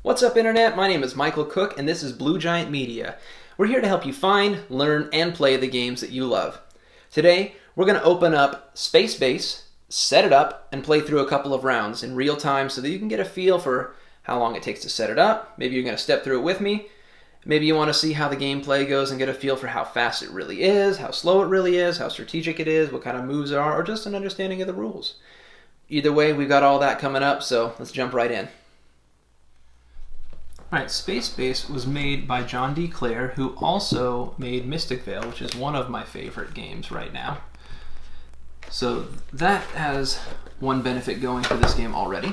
What's up, Internet? My name is Michael Cook, and this is Blue Giant Media. We're here to help you find, learn, and play the games that you love. Today, we're going to open up Space Base, set it up, and play through a couple of rounds in real time so that you can get a feel for how long it takes to set it up. Maybe you're going to step through it with me. Maybe you want to see how the gameplay goes and get a feel for how fast it really is, how slow it really is, how strategic it is, what kind of moves there are, or just an understanding of the rules. Either way, we've got all that coming up, so let's jump right in. Alright, Space Base was made by John D. Clair, who also made Mystic Vale, which is one of my favorite games right now. So that has one benefit going for this game already.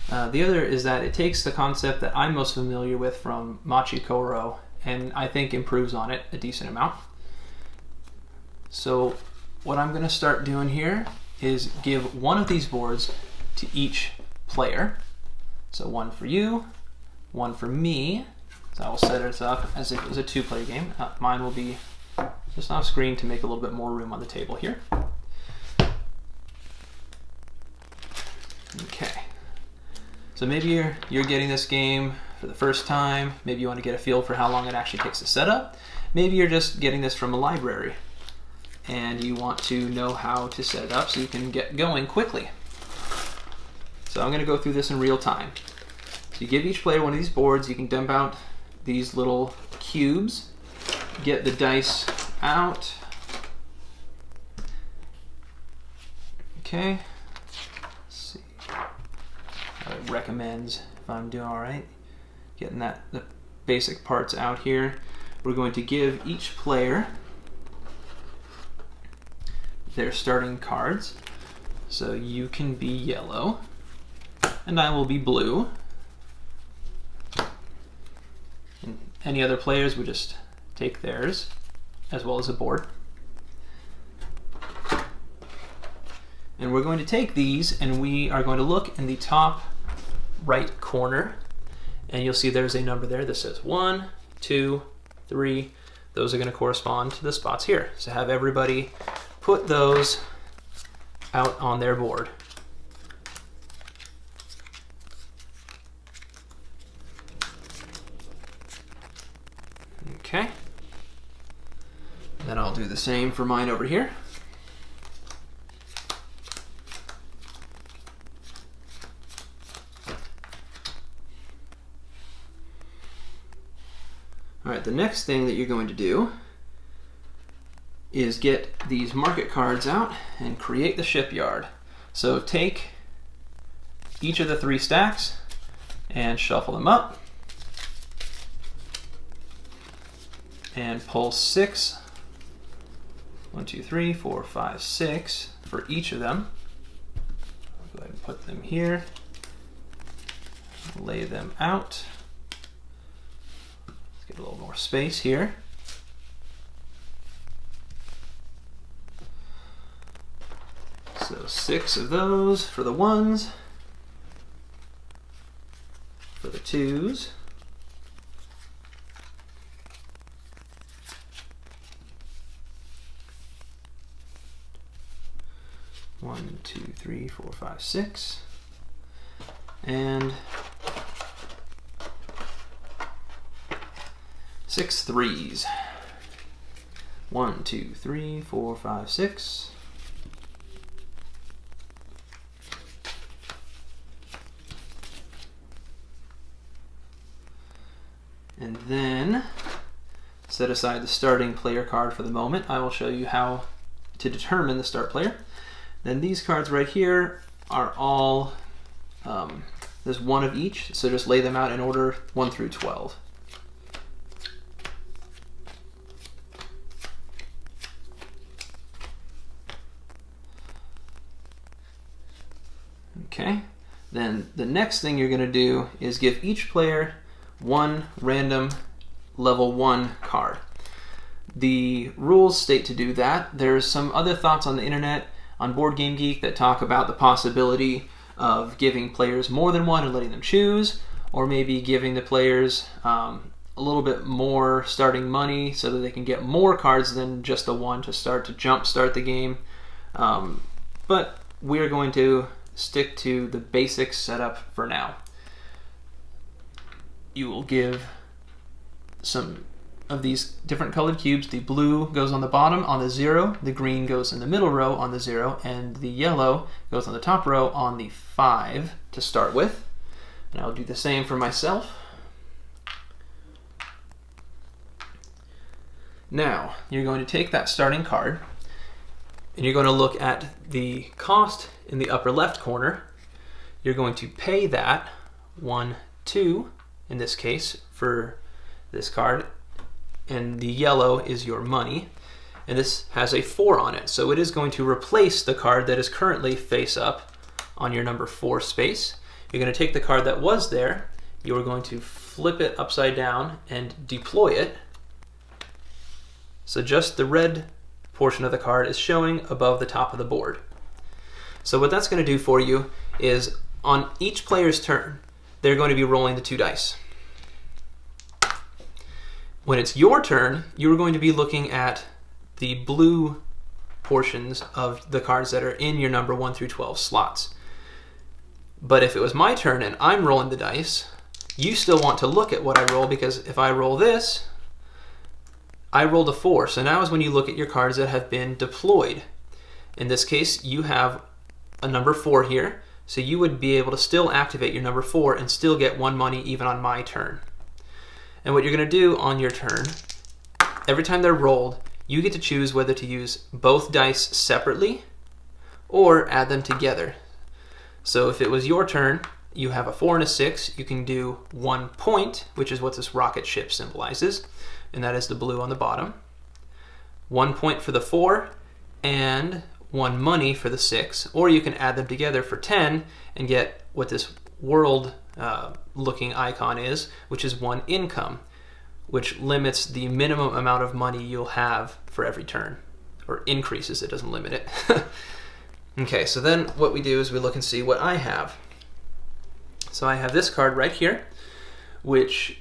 The other is that it takes the concept that I'm most familiar with from Machi Koro and I think improves on it a decent amount. So what I'm going to start doing here is give one of these boards to each player. So one for you, one for me. So I will set it up as if it was a two-player game. Mine will be just off screen to make a little bit more room on the table here. Okay. So maybe you're getting this game for the first time. Maybe you want to get a feel for how long it actually takes to set up. Maybe you're just getting this from a library and you want to know how to set it up so you can get going quickly. So I'm going to go through this in real time. So you give each player one of these boards. You can dump out these little cubes, get the dice out. Okay. Let's see. It recommends, if I'm doing all right, getting the basic parts out here. We're going to give each player their starting cards. So you can be yellow, and I will be blue. And any other players would just take theirs, as well as a board. And we're going to take these, and we are going to look in the top right corner, and you'll see there's a number there that says 1, 2, 3. Those are going to correspond to the spots here. So have everybody put those out on their board. Okay. Then I'll do the same for mine over here. Alright, the next thing that you're going to do is get these market cards out and create the Shipyard. So take each of the 3 stacks and shuffle them up and pull 6. 1, 2, 3, 4, 5, 6 for each of them. I'll go ahead and put them here, lay them out. Get a little more space here. So 6 of those for the 1s, for the 2s, one, 2, 3, 4, 5, 6, and 6 3s. 1, 2, 3, 4, 5, 6. And then set aside the starting player card for the moment. I will show you how to determine the start player. Then these cards right here are all, there's 1 of each, so just lay them out in order 1 through 12. Okay, then the next thing you're going to do is give each player 1 random level 1 card. The rules state to do that. There's some other thoughts on the internet, on Board Game Geek, that talk about the possibility of giving players more than 1 and letting them choose, or maybe giving the players a little bit more starting money so that they can get more cards than just the 1 to jump start the game. But we're going to stick to the basic setup for now. you will give some of these different colored cubes. The blue goes on the bottom on the 0, the green goes in the middle row on the 0, and the yellow goes on the top row on the 5 to start with. And I'll do the same for myself. Now, you're going to take that starting card, and you're going to look at the cost in the upper left corner. You're going to pay that 1, 2, in this case, for this card, and the yellow is your money, and this has a 4 on it, so it is going to replace the card that is currently face up on your number 4 space. You're going to take the card that was there, you're going to flip it upside down and deploy it, so just the red portion of the card is showing above the top of the board. So what that's going to do for you is on each player's turn, they're going to be rolling the 2 dice. When it's your turn, you're going to be looking at the blue portions of the cards that are in your number 1 through 12 slots. But if it was my turn and I'm rolling the dice, you still want to look at what I roll, because if I roll this, I rolled a 4. So now is when you look at your cards that have been deployed. In this case, you have a number 4 here, so you would be able to still activate your number 4 and still get 1 money even on my turn. And what you're going to do on your turn, every time they're rolled, you get to choose whether to use both dice separately or add them together. So if it was your turn, you have a 4 and a 6, you can do 1 point, which is what this rocket ship symbolizes, and that is the blue on the bottom. 1 point for the 4 and 1 money for the 6, or you can add them together for 10 and get what this world looking icon is, which is 1 income, which limits the minimum amount of money you'll have for every turn, or increases it, doesn't limit it. Okay, so then what we do is we look and see what I have. So I have this card right here, which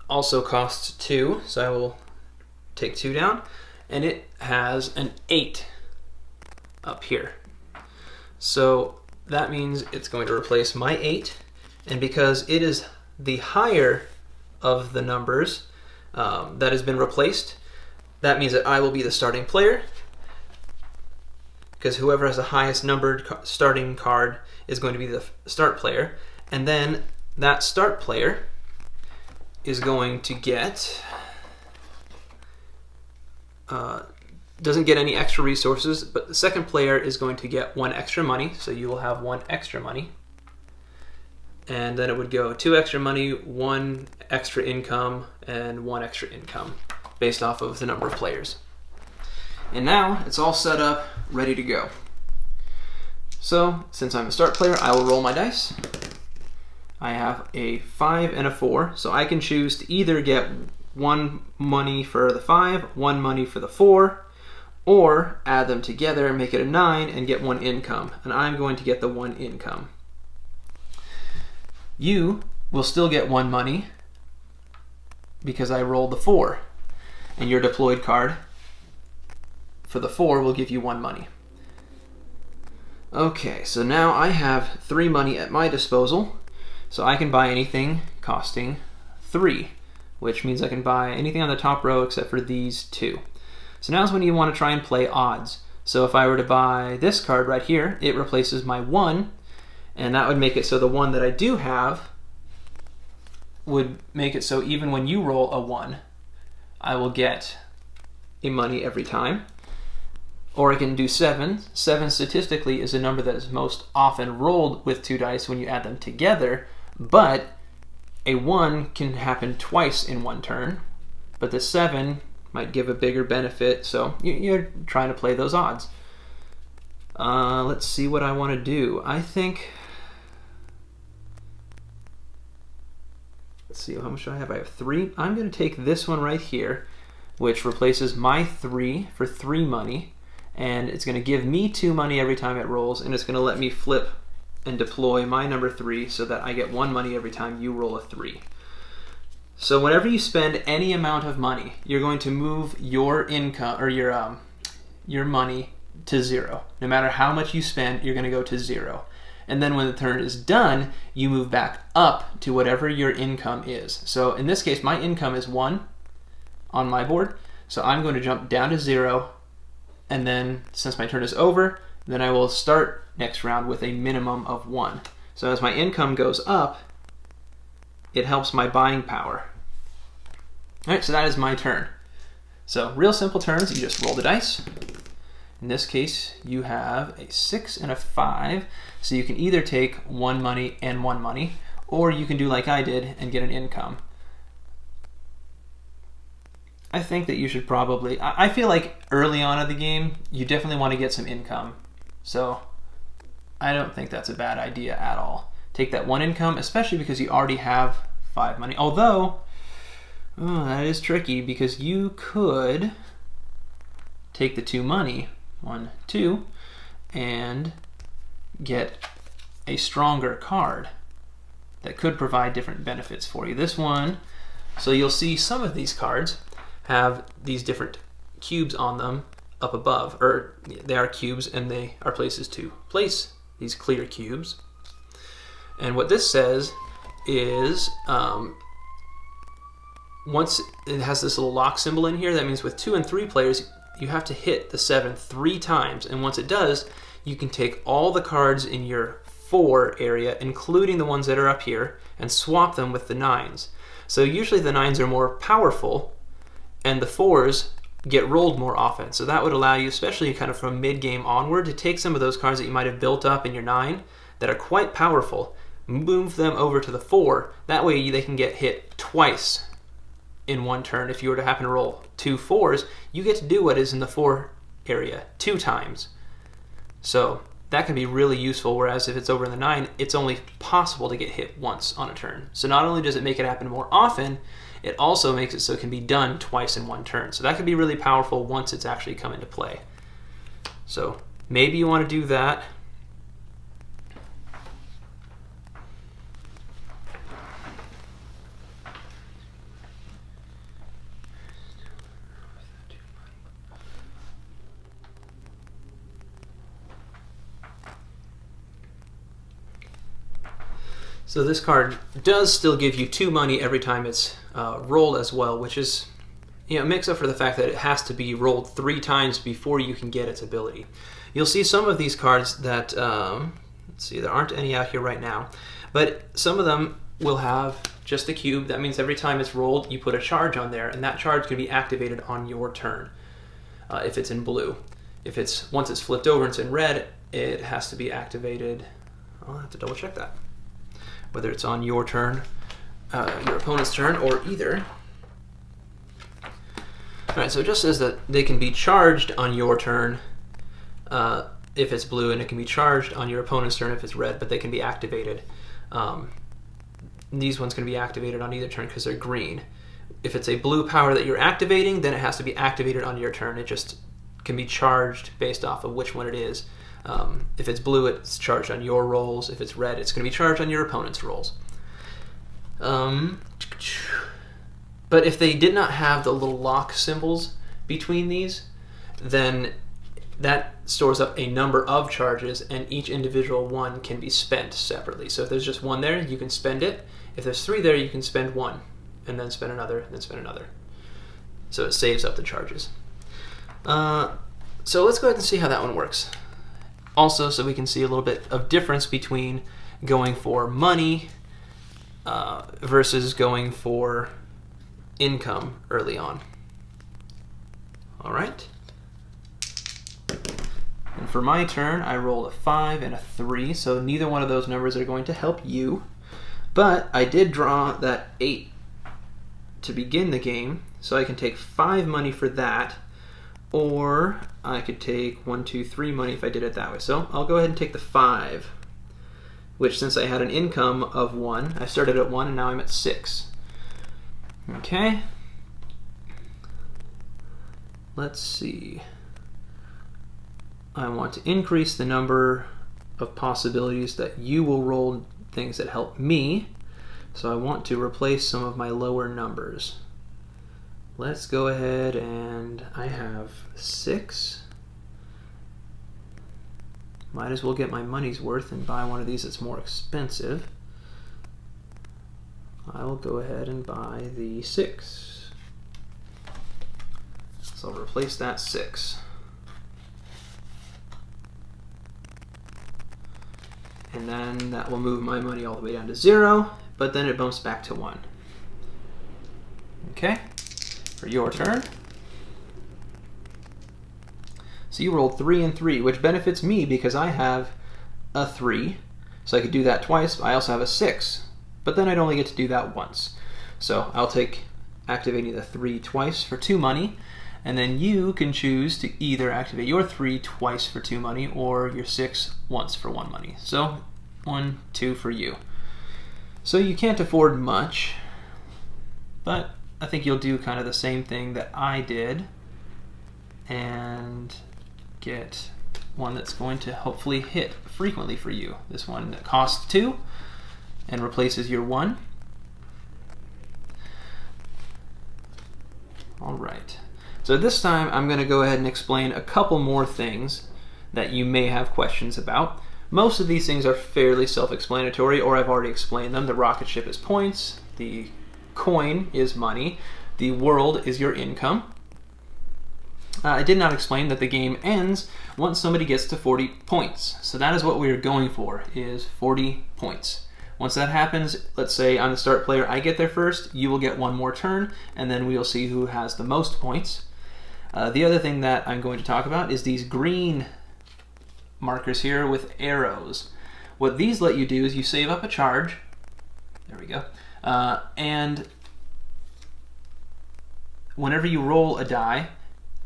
also costs 2, so I will take 2 down, and it has an 8 up here. So that means it's going to replace my 8, and because it is the higher of the numbers that has been replaced, that means that I will be the starting player, because whoever has the highest numbered starting card is going to be the start player, and then that start player is going to get, doesn't get any extra resources, but the second player is going to get 1 extra money, so you will have 1 extra money. And then it would go 2 extra money, 1 extra income, and 1 extra income, based off of the number of players. And now it's all set up, ready to go. So, since I'm a start player, I will roll my dice. I have a 5 and a 4, so I can choose to either get 1 money for the 5, 1 money for the 4, or add them together and make it a 9 and get 1 income. And I'm going to get the 1 income. You will still get 1 money because I rolled the 4, and your deployed card for the 4 will give you 1 money. Okay, so now I have 3 money at my disposal, so I can buy anything costing 3, which means I can buy anything on the top row except for these 2. So now's when you want to try and play odds. So if I were to buy this card right here, it replaces my 1, and that would make it so the 1 that I do have would make it so even when you roll a 1, I will get a money every time. Or I can do 7. 7 statistically is a number that is most often rolled with 2 dice when you add them together, but a 1 can happen twice in 1 turn, but the 7 might give a bigger benefit, so you're trying to play those odds. Let's see what I want to do. I think, let's see, how much do I have? I have 3. I'm going to take this one right here, which replaces my 3 for 3 money, and it's going to give me 2 money every time it rolls, and it's going to let me flip and deploy my number 3 so that I get 1 money every time you roll a 3. So whenever you spend any amount of money, you're going to move your income or your money to 0. No matter how much you spend, you're going to go to 0. and then when the turn is done, you move back up to whatever your income is. So in this case, my income is 1 on my board, so I'm going to jump down to 0, and then since my turn is over, then I will start next round with a minimum of 1. So as my income goes up, it helps my buying power. All right, so that is my turn. So real simple turns, you just roll the dice. In this case, you have a 6 and a 5, so you can either take 1 money and 1 money, or you can do like I did and get an income. I think that you should probably, I feel like early on in the game, you definitely want to get some income. So I don't think that's a bad idea at all. Take that 1 income, especially because you already have 5 money. Although, that is tricky because you could take the 2 money, 1, 2, and get a stronger card that could provide different benefits for you. This one, so you'll see some of these cards have these different cubes on them up above, or they are cubes and they are places to place these clear cubes. And what this says is once it has this little lock symbol in here, that means with 2 and 3 players, you have to hit the 7 3 times. And once it does, you can take all the cards in your 4 area, including the ones that are up here, and swap them with the 9s. So usually the 9s are more powerful, and the 4s get rolled more often. So that would allow you, especially kind of from mid-game onward, to take some of those cards that you might have built up in your 9 that are quite powerful, move them over to the 4. That way they can get hit twice in one turn. If you were to happen to roll 2 4s, you get to do what is in the 4 area 2 times. So that can be really useful, whereas if it's over in the 9, it's only possible to get hit once on a turn. So not only does it make it happen more often, it also makes it so it can be done twice in one turn. So that can be really powerful once it's actually come into play. So maybe you want to do that. So this card does still give you 2 money every time it's rolled as well, which is, makes up for the fact that it has to be rolled 3 times before you can get its ability. You'll see some of these cards that, let's see, there aren't any out here right now, but some of them will have just a cube. That means every time it's rolled, you put a charge on there, and that charge can be activated on your turn if it's in blue. If it's, once it's flipped over and it's in red, it has to be activated. I'll have to double check that. Whether it's on your turn, your opponent's turn, or either. All right, so it just says that they can be charged on your turn if it's blue, and it can be charged on your opponent's turn if it's red, but they can be activated. These ones can be activated on either turn because they're green. If it's a blue power that you're activating, then it has to be activated on your turn. It just can be charged based off of which one it is. If it's blue, it's charged on your rolls. If it's red, it's going to be charged on your opponent's rolls. But if they did not have the little lock symbols between these, then that stores up a number of charges, and each individual one can be spent separately. So if there's just 1 there, you can spend it. If there's 3 there, you can spend 1, and then spend another, and then spend another. So it saves up the charges. So let's go ahead and see how that one works. Also, so we can see a little bit of difference between going for money versus going for income early on. All right. And for my turn, I rolled a 5 and a 3, so neither one of those numbers are going to help you. But I did draw that 8 to begin the game, so I can take 5 money for that, or I could take 1, 2, 3 money if I did it that way. So I'll go ahead and take the 5, which, since I had an income of 1, I started at 1 and now I'm at 6. Okay. Let's see. I want to increase the number of possibilities that you will roll things that help me. So I want to replace some of my lower numbers. Let's go ahead, and I have 6. Might as well get my money's worth and buy one of these that's more expensive. I will go ahead and buy the 6. So I'll replace that 6. And then that will move my money all the way down to 0, but then it bumps back to 1. Okay, for your turn. So you rolled 3 and 3, which benefits me because I have a 3. So I could do that twice. I also have a 6, but then I'd only get to do that once. So I'll take activating the 3 twice for 2 money, and then you can choose to either activate your 3 twice for 2 money or your 6 once for 1 money. So 1, 2 for you. So you can't afford much, but I think you'll do kind of the same thing that I did and get one that's going to hopefully hit frequently for you. This one that costs 2 and replaces your 1. All right. So this time I'm going to go ahead and explain a couple more things that you may have questions about. Most of these things are fairly self-explanatory, or I've already explained them. The rocket ship is points, the coin is money, the world is your income. I did not explain that the game ends once somebody gets to 40 points. So that is what we're going for, is 40 points. Once that happens, let's say I'm the start player, I get there first, you will get 1 more turn, and then we'll see who has the most points. The other thing that I'm going to talk about is these green markers here with arrows. What these let you do is you save up a charge, there we go, and whenever you roll a die,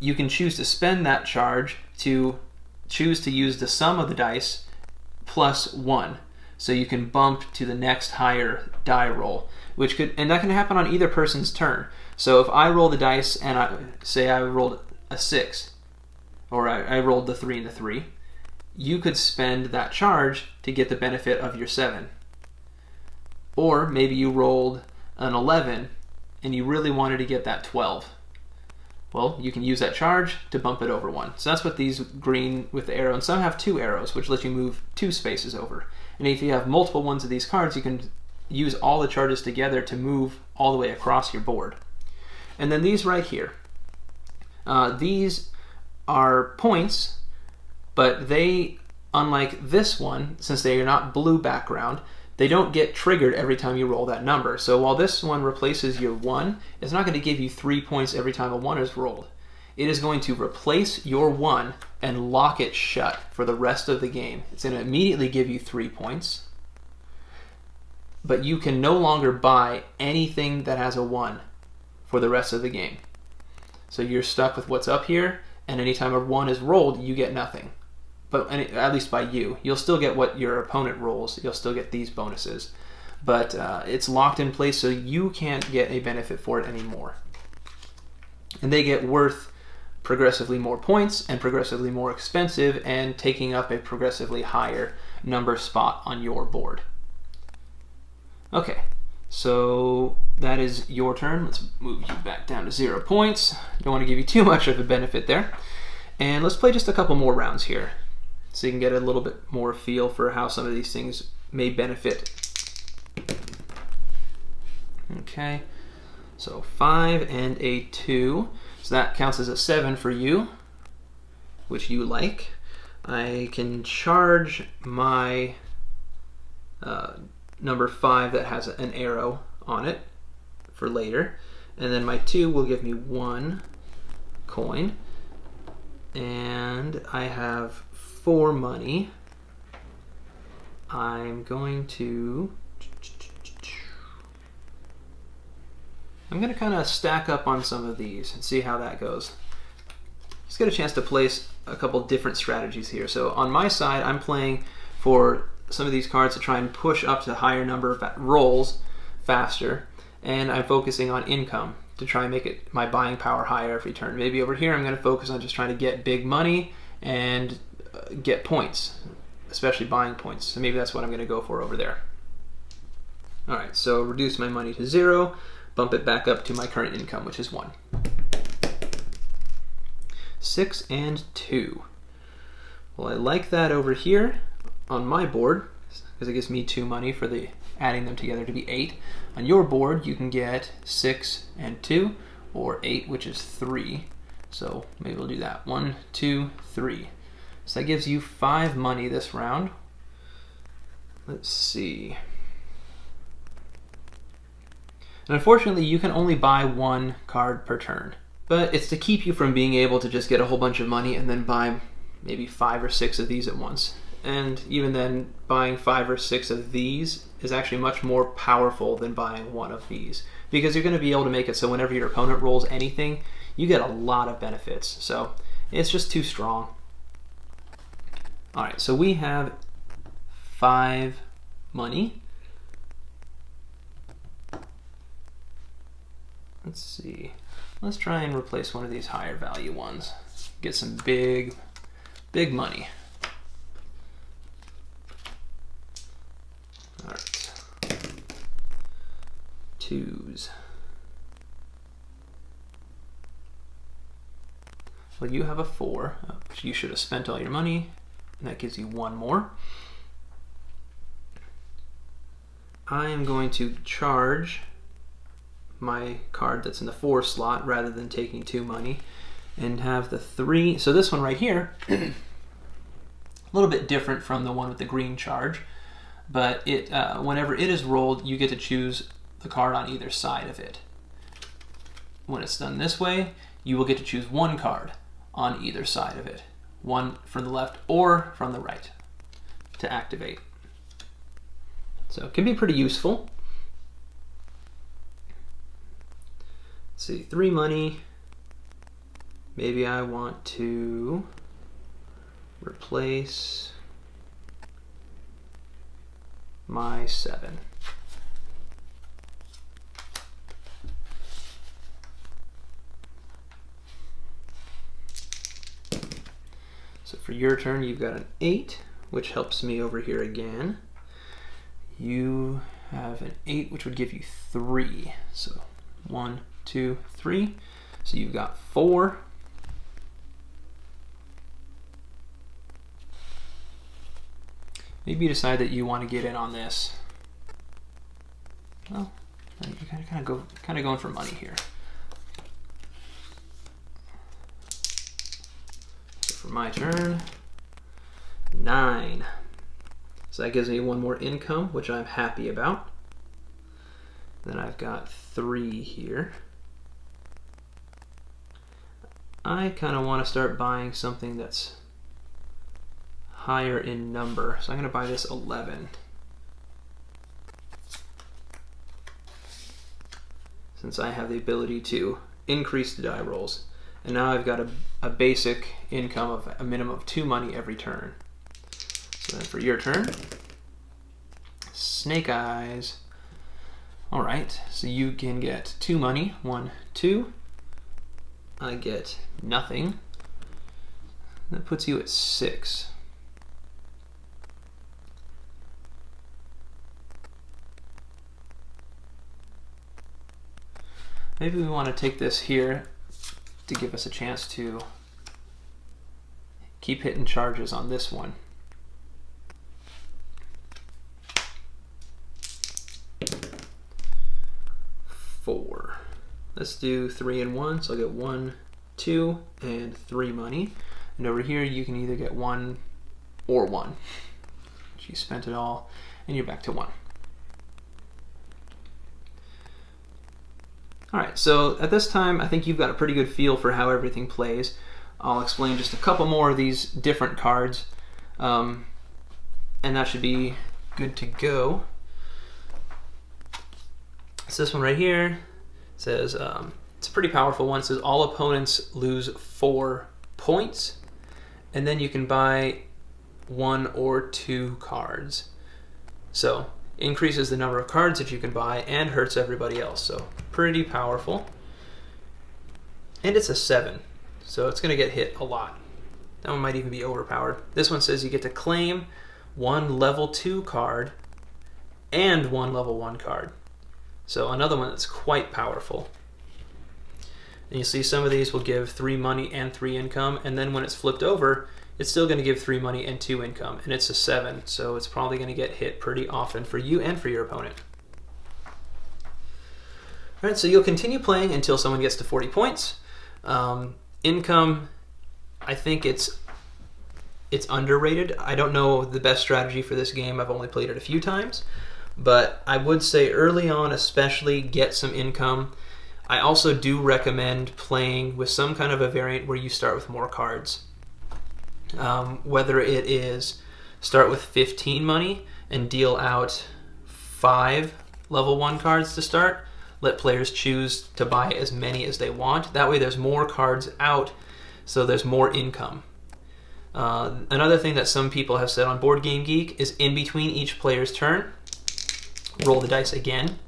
you can choose to spend that charge to choose to use the sum of the dice plus 1. So you can bump to the next higher die roll, and that can happen on either person's turn. So if I roll the dice and I say I rolled a 6, or I rolled the 3 and the 3, you could spend that charge to get the benefit of your 7. Or maybe you rolled an 11 and you really wanted to get that 12. Well, you can use that charge to bump it over 1. So that's what these green with the arrow, and some have 2 arrows, which let you move 2 spaces over. And if you have multiple ones of these cards, you can use all the charges together to move all the way across your board. And then these right here. These are points, but they, unlike this one, since they are not blue background, they don't get triggered every time you roll that number. So while this one replaces your 1, it's not going to give you 3 points every time a 1 is rolled. It is going to replace your 1 and lock it shut for the rest of the game. It's going to immediately give you 3 points, but you can no longer buy anything that has a 1 for the rest of the game. So you're stuck with what's up here, and anytime a 1 is rolled, you get nothing. But at least by you. You'll still get what your opponent rolls. You'll still get these bonuses. But it's locked in place, so you can't get a benefit for it anymore. And they get worth progressively more points and progressively more expensive and taking up a progressively higher number spot on your board. Okay, so that is your turn. Let's move you back down to 0 points. Don't want to give you too much of a benefit there. And let's play just a couple more rounds here, so you can get a little bit more feel for how some of these things may benefit. Okay, so 5 and a 2. So that counts as a 7 for you, which you like. I can charge my number 5 that has an arrow on it for later. And then my 2 will give me 1 coin. And I have 4 money. I'm going to kind of stack up on some of these and see how that goes. Just get a chance to place a couple different strategies here. So on my side, I'm playing for some of these cards to try and push up to a higher number of rolls faster, and I'm focusing on income to try and make it my buying power higher every turn. Maybe over here I'm going to focus on just trying to get big money and get points, especially buying points. So maybe that's what I'm going to go for over there. Alright, so reduce my money to 0, bump it back up to my current income, which is 1. 6 and 2. Well, I like that over here on my board because it gives me 2 money for the adding them together to be 8. On your board, you can get 6 and 2, or 8, which is 3. So maybe we'll do that. 1, 2, 3. So that gives you 5 money this round. Let's see. And unfortunately, you can only buy 1 card per turn. But it's to keep you from being able to just get a whole bunch of money and then buy maybe 5 or 6 of these at once. And even then, buying 5 or 6 of these is actually much more powerful than buying 1 of these, because you're going to be able to make it so whenever your opponent rolls anything, you get a lot of benefits. So it's just too strong. All right, so we have 5 money. Let's see. Let's try and replace one of these higher value ones. Get some big money. All right. 2s. Well, you have a 4. You should have spent all your money, and that gives you 1 more. I am going to charge my card that's in the 4 slot rather than taking 2 money and have the 3. So this one right here, a little bit different from the one with the green charge, but it whenever it is rolled, you get to choose the card on either side of it. When it's done this way, you will get to choose 1 card on either side of it, one from the left or from the right to activate. So it can be pretty useful. Let's see, 3 money. Maybe I want to replace my 7. So for your turn, you've got an 8, which helps me over here again. You have an 8, which would give you 3. So 1, 2, 3. So you've got 4. Maybe you decide that you want to get in on this. Well, you're kind of going for money here. So for my turn, 9. So that gives me 1 more income, which I'm happy about. Then I've got 3 here. I kind of want to start buying something that's higher in number. So I'm going to buy this 11. Since I have the ability to increase the die rolls. And now I've got a basic income of a minimum of 2 money every turn. So then for your turn, Snake Eyes. All right, so you can get 2 money, 1, 2. I get nothing. That puts you at 6. Maybe we want to take this here to give us a chance to keep hitting charges on this one. Let's do 3 and 1, so I'll get 1, 2, and 3 money. And over here you can either get 1 or 1. You spent it all, and you're back to 1. Alright, so at this time I think you've got a pretty good feel for how everything plays. I'll explain just a couple more of these different cards, and that should be good to go. So this one right here says, it's a pretty powerful one. It says all opponents lose 4 points, and then you can buy 1 or 2 cards. So increases the number of cards that you can buy and hurts everybody else. So pretty powerful. And it's a 7, so it's going to get hit a lot. That one might even be overpowered. This one says you get to claim 1 level 2 card and 1 level 1 card. So another one that's quite powerful. And you see some of these will give 3 money and 3 income, and then when it's flipped over, it's still going to give 3 money and 2 income, and it's a 7, so it's probably going to get hit pretty often for you and for your opponent. All right, so you'll continue playing until someone gets to 40 points. Income, I think it's underrated. I don't know the best strategy for this game. I've only played it a few times, but I would say early on especially get some income. I also do recommend playing with some kind of a variant where you start with more cards. Whether it is start with 15 money and deal out 5 level 1 cards to start. Let players choose to buy as many as they want. That way there's more cards out, so there's more income. Another thing that some people have said on Board Game Geek is in between each player's turn, roll the dice again,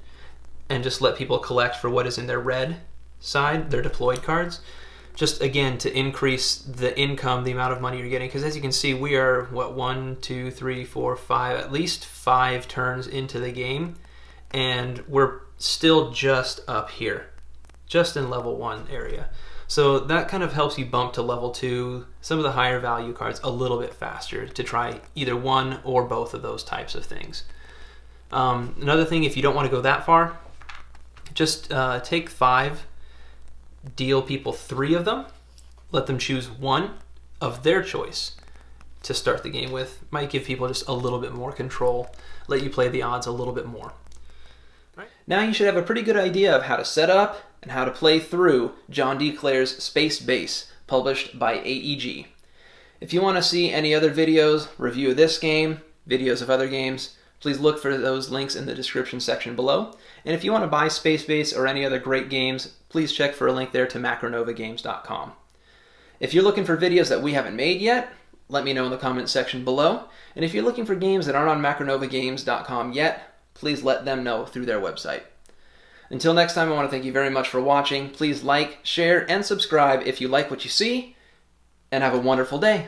and just let people collect for what is in their red side, their deployed cards. Just again to increase the income, the amount of money you're getting. Because as you can see, we are, what, 1, 2, 3, 4, 5, at least 5 turns into the game, and we're still just up here, just in level 1 area. So that kind of helps you bump to level 2, some of the higher value cards, a little bit faster to try either one or both of those types of things. Another thing, if you don't want to go that far, just take 5, deal people 3 of them, let them choose 1 of their choice to start the game with. Might give people just a little bit more control, let you play the odds a little bit more. Now you should have a pretty good idea of how to set up and how to play through John D. Clair's Space Base, published by AEG. If you want to see any other videos, review of this game, videos of other games, please look for those links in the description section below. And if you want to buy Space Base or any other great games, please check for a link there to macronovagames.com. If you're looking for videos that we haven't made yet, let me know in the comments section below. And if you're looking for games that aren't on macronovagames.com yet, please let them know through their website. Until next time, I want to thank you very much for watching. Please like, share, and subscribe if you like what you see, and have a wonderful day.